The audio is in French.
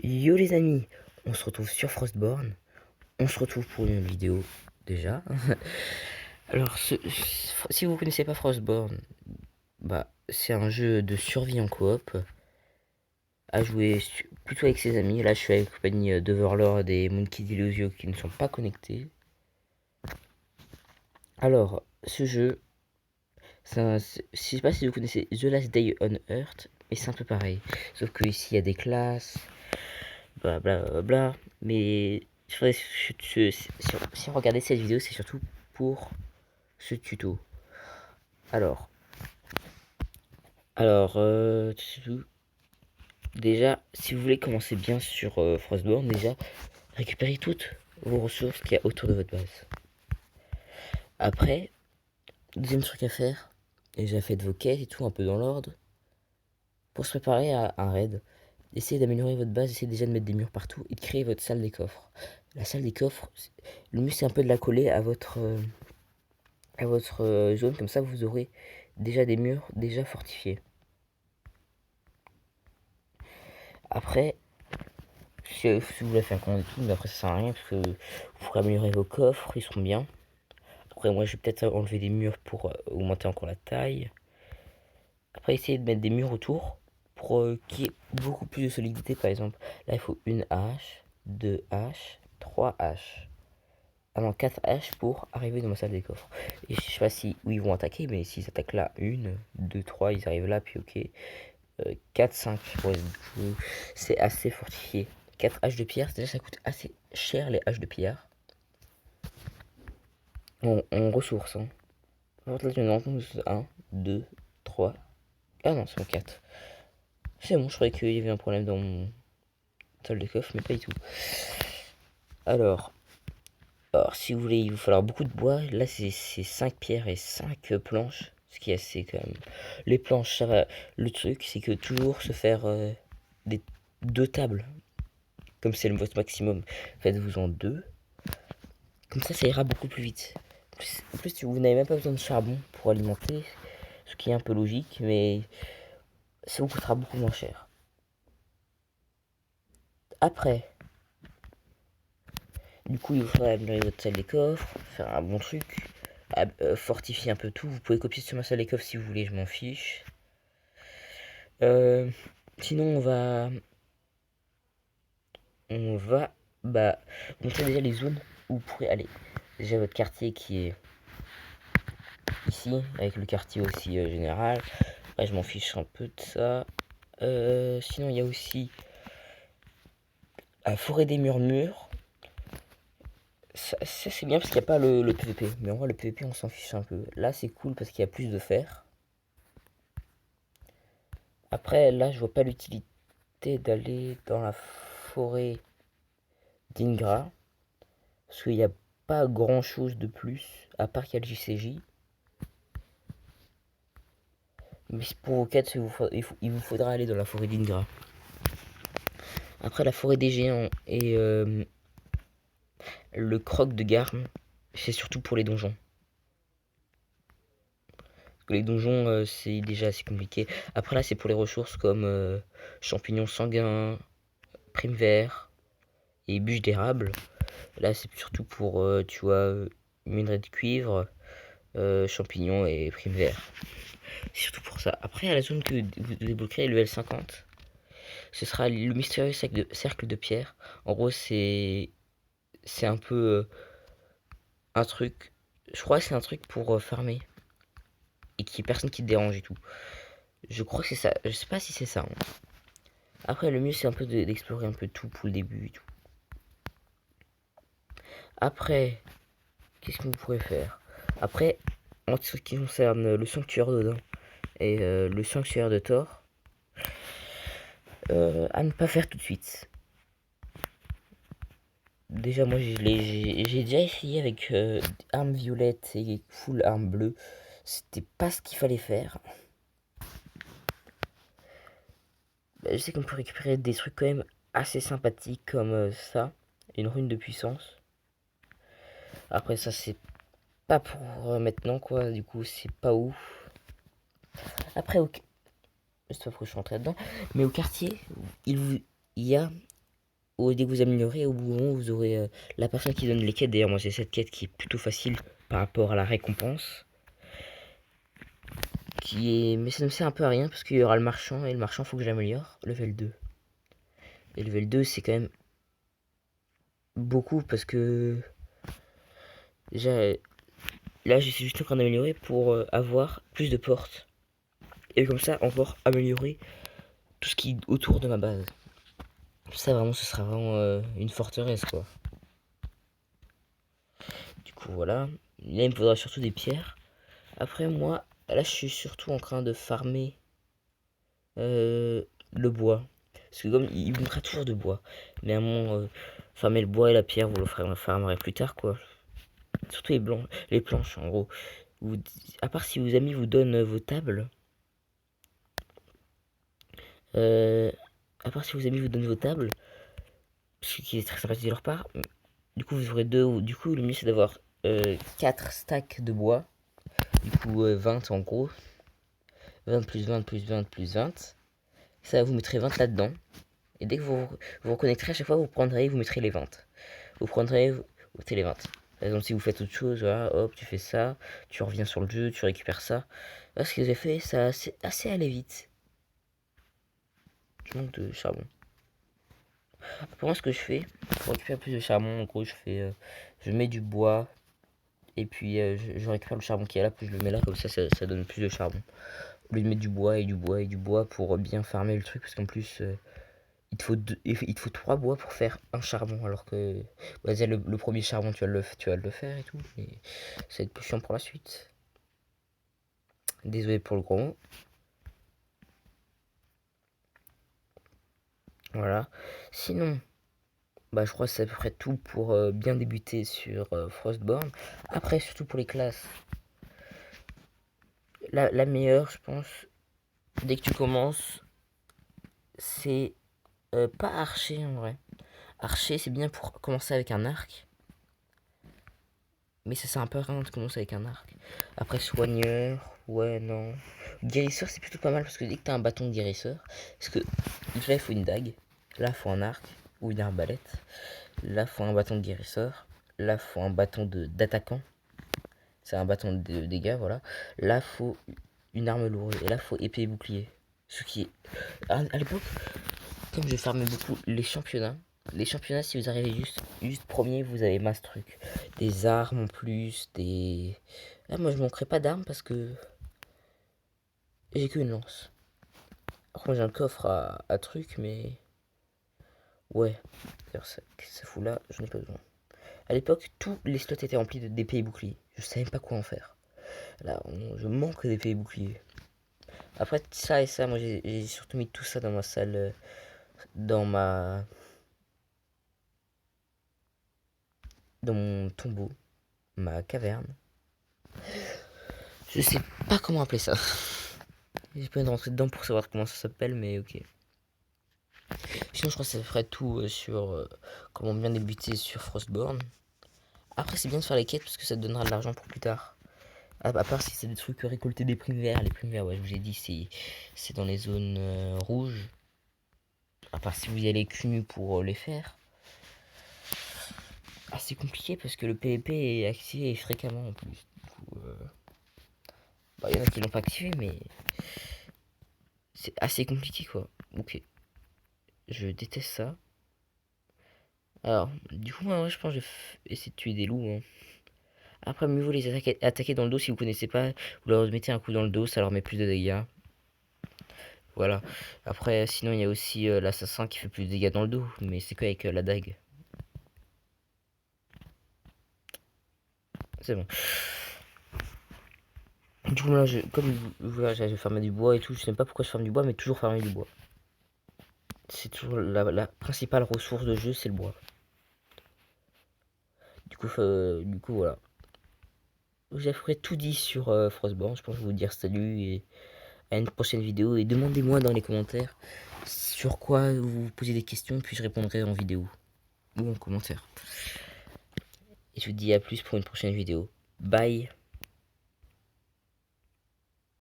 Yo les amis, on se retrouve sur Frostborn. On se retrouve pour une vidéo déjà. Alors, si vous connaissez pas Frostborn, bah c'est un jeu de survie en coop à jouer plutôt avec ses amis. Là, je suis avec compagnie d'Overlord et Monkey Delusio qui ne sont pas connectés. Alors, ce jeu, je sais pas si vous connaissez The Last Day on Earth, mais c'est un peu pareil. Sauf que ici il y a des classes, bla bla bla bla. Mais si vous regardez cette vidéo, c'est surtout pour ce tuto. Alors, alors, déjà, si vous voulez commencer bien sur Frostborn, déjà, récupérez toutes vos ressources qu'il y a autour de votre base. Après, deuxième truc à faire, déjà faites vos quêtes et tout un peu dans l'ordre. Pour se préparer à un raid, essayez d'améliorer votre base, essayez déjà de mettre des murs partout et de créer votre salle des coffres. La salle des coffres, le mieux c'est un peu de la coller à votre zone, comme ça vous aurez déjà des murs déjà fortifiés. Après, si vous voulez faire un compte et tout, mais après ça sert à rien parce que vous pourrez améliorer vos coffres, ils seront bien. Après moi je vais peut-être enlever des murs pour augmenter encore la taille. Après essayez de mettre des murs autour pour qu'il y ait beaucoup plus de solidité par exemple. Là il faut une hache, 2 haches, 3 haches. Ah non, 4 haches pour arriver dans ma salle des coffres. Et je sais pas si où ils vont attaquer, mais s'ils attaquent là, 1, 2, 3, ils arrivent là, puis ok. 4, 5, ouais, c'est assez fortifié. 4 haches de pierre, déjà ça coûte assez cher les haches de pierre. En ressources, hein. Par contre, là, je me rends compte que c'est 1, 2, 3. Ah non, c'est en 4. C'est bon, je croyais qu'il y avait un problème dans mon salle de coffre, mais pas du tout. Alors, si vous voulez, il va falloir beaucoup de bois. Là, c'est 5 pierres et 5 planches. Ce qui est assez quand même. Les planches, ça va. Le truc, c'est que toujours se faire des 2 tables. Comme c'est le votre maximum, faites-vous en 2. Comme ça ira beaucoup plus vite. En plus, vous n'avez même pas besoin de charbon pour alimenter. Ce qui est un peu logique, mais ça vous coûtera beaucoup moins cher. Après, du coup, il vous faudra améliorer votre salle des coffres, faire un bon truc, fortifier un peu tout. Vous pouvez copier sur ma salle des coffres si vous voulez, je m'en fiche. Sinon, on va bah, montrer déjà les zones où vous pourrez aller. Déjà votre quartier qui est ici, avec le quartier aussi général. Ouais, je m'en fiche un peu de ça. Sinon, il y a aussi la forêt des murmures. Ça c'est bien parce qu'il n'y a pas le PVP. Mais en vrai, le PVP, on s'en fiche un peu. Là, c'est cool parce qu'il y a plus de fer. Après, là, je vois pas l'utilité d'aller dans la forêt d'Ingra. Parce qu'il n'y a pas grand chose de plus. À part qu'il y a le JCJ. Mais pour vos quêtes, il vous faudra aller dans la forêt d'Ingra. Après, la forêt des géants et le croc de Garm, c'est surtout pour les donjons. Les donjons, c'est déjà assez compliqué. Après, là, c'est pour les ressources comme champignons sanguins, prime vert et bûche d'érable. Là, c'est surtout pour, tu vois, minerai de cuivre, champignons et prime vert. C'est surtout pour ça. Après, à la zone que vous débloquerez, level 50, ce sera le mystérieux cercle de pierre. En gros, c'est un peu un truc. Je crois que c'est un truc pour farmer. Et qu'il n'y ait personne qui te dérange et tout. Je crois que c'est ça. Je sais pas si c'est ça, hein. Après, le mieux, c'est un peu d'explorer un peu tout pour le début et tout. Après, qu'est-ce que vous pourrez faire? Après, en ce qui concerne le sanctuaire d'Odin et le sanctuaire de Thor, à ne pas faire tout de suite. Déjà, moi, j'ai déjà essayé avec arme violette et full arme bleue. C'était pas ce qu'il fallait faire. Bah, je sais qu'on peut récupérer des trucs quand même assez sympathiques comme ça. Une rune de puissance. Après, ça, c'est pas pour maintenant, quoi. Du coup, c'est pas ouf. Après, ok. Je sais pas pourquoi je suis rentré là-dedans. Mais au quartier, il y a dès que vous améliorez, au bout d'un moment, vous aurez la personne qui donne les quêtes. D'ailleurs, moi j'ai cette quête qui est plutôt facile par rapport à la récompense. Mais ça ne me sert un peu à rien parce qu'il y aura le marchand et le marchand faut que j'améliore. Level 2. Et level 2 c'est quand même beaucoup parce que déjà là je suis juste en train d'améliorer pour avoir plus de portes. Et comme ça encore améliorer tout ce qui est autour de ma base. Ça vraiment ce sera vraiment une forteresse quoi. Du coup voilà. Là il me faudra surtout des pierres. Après moi là je suis surtout en train de farmer le bois. Parce que comme il me faudra toujours de bois. Mais à mon farmer le bois et la pierre vous le farmerez plus tard quoi. Surtout les planches en gros. À part si vos amis vous donnent vos tables. Euh, à part si vos amis vous donnent vos tables. Ce qui est très sympathique de leur part. Du coup vous aurez deux. Du coup le mieux c'est d'avoir 4 stacks de bois. Du coup 20 en gros. 20 plus 20 plus 20 plus 20. Ça vous mettrez 20 là-dedans. Et dès que vous reconnecterez à chaque fois vous prendrez vous mettrez les 20. Vous prendrez vous mettez les 20. Par exemple si vous faites autre chose, voilà, hop tu fais ça. Tu reviens sur le jeu, tu récupères ça. Là, ce que j'ai fait ça c'est assez allé vite. Je manque de charbon. Pour moi, ce que je fais pour récupérer plus de charbon, en gros, je mets du bois et puis je récupère le charbon qui est là, puis je le mets là, comme ça donne plus de charbon. Au lieu de mettre du bois et du bois et du bois pour bien farmer le truc, parce qu'en plus, il te faut 3 bois pour faire un charbon, alors que vas-y, le premier charbon, tu vas le faire et tout, mais ça va être plus chiant pour la suite. Désolé pour le gros mot. Voilà. Sinon, bah, je crois que c'est à peu près tout pour bien débuter sur Frostborn. Après, surtout pour les classes, la meilleure, je pense, dès que tu commences, c'est pas archer en vrai. Archer, c'est bien pour commencer avec un arc. Mais ça, c'est un peu rien de commencer avec un arc. Après, soigneur, ouais, non. Guérisseur, c'est plutôt pas mal parce que dès que t'as un bâton de guérisseur, parce que là, il faut une dague, là, il faut un arc ou une arbalète. Là, il faut un bâton de guérisseur. Là, il faut un bâton d'attaquant. C'est un bâton de dégâts, voilà. Là, faut une arme lourde. Et là, faut épée et bouclier. Ce qui est. À l'époque, comme je farmais beaucoup les championnats, si vous arrivez juste premier, vous avez masse truc. Des armes en plus, des. Là, moi, je manquerai pas d'armes parce que j'ai qu'une lance. Après, moi, j'ai un coffre à trucs, mais. Ouais. Ça fout là, j'en ai pas besoin. À l'époque, tous les slots étaient remplis d'épée et bouclier. Je savais même pas quoi en faire. Là, je manque d'épée et bouclier. Après ça et ça, moi j'ai surtout mis tout ça dans ma salle, dans ma, dans mon tombeau, ma caverne. Je sais pas comment appeler ça. J'ai pas envie de rentrer dedans pour savoir comment ça s'appelle, mais ok. Sinon, je crois que ça ferait tout sur comment bien débuter sur Frostborn. Après, c'est bien de faire les quêtes parce que ça te donnera de l'argent pour plus tard. À part si c'est des trucs récolter des primes verts. Les primes verts, ouais, je vous ai dit, c'est dans les zones rouges. À part si vous y allez cunu pour les faire. Assez compliqué parce que le PvP est activé fréquemment en plus. Du coup, bah, y en a qui l'ont pas activé, mais c'est assez compliqué quoi. Ok, je déteste ça. Alors, du coup, moi, je pense que je vais essayer de tuer des loups. Hein. Après, mieux vaut les attaquer dans le dos si vous connaissez pas. Vous leur mettez un coup dans le dos, ça leur met plus de dégâts. Voilà. Après, sinon, il y a aussi l'assassin qui fait plus de dégâts dans le dos, mais c'est qu'avec la dague. C'est bon. Du coup, là, comme voilà, j'ai farmé du bois et tout, je sais pas pourquoi je farme du bois, mais toujours farmer du bois. C'est toujours la principale ressource de jeu, c'est le bois. Du coup voilà. J'ai tout dit sur Frostborn. Je pense que je vais vous dire salut et à une prochaine vidéo. Et demandez-moi dans les commentaires sur quoi vous posez des questions, puis je répondrai en vidéo ou en commentaire. Et je vous dis à plus pour une prochaine vidéo. Bye.